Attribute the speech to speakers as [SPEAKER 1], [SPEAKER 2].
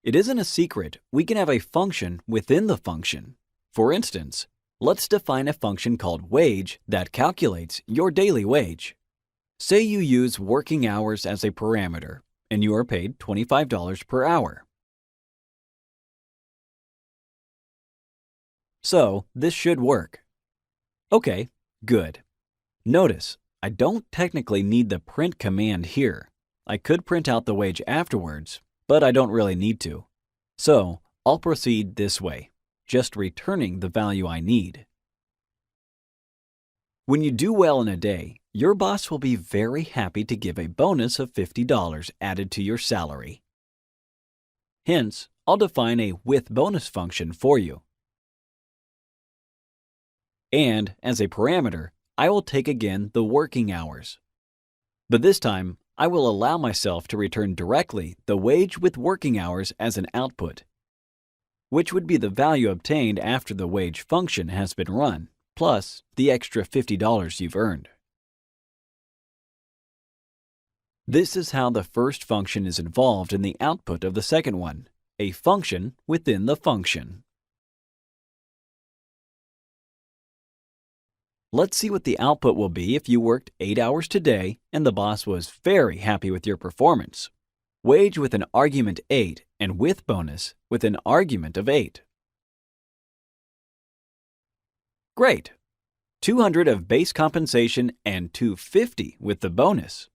[SPEAKER 1] It isn't a secret. We can have a function within the function. For instance, let's define a function called wage that calculates your daily wage. Say you use working hours as a parameter, and you are paid $25 per hour. So this should work. Okay, good. Notice, I don't technically need the print command here. I could print out the wage afterwards, but I don't really need to. So I'll proceed this way, just returning the value I need. When you do well in a day, your boss will be very happy to give a bonus of $50 added to your salary. Hence, I'll define a with bonus function for you. And as a parameter, I will take again the working hours. But this time, I will allow myself to return directly the wage with working hours as an output, which would be the value obtained after the wage function has been run, plus the extra $50 you've earned. This is how the first function is involved in the output of the second one, a function within the function. Let's see what the output will be if you worked 8 hours today and the boss was very happy with your performance. Wage with an argument 8 and with bonus with an argument of 8. Great! $200 of base compensation and $250 with the bonus.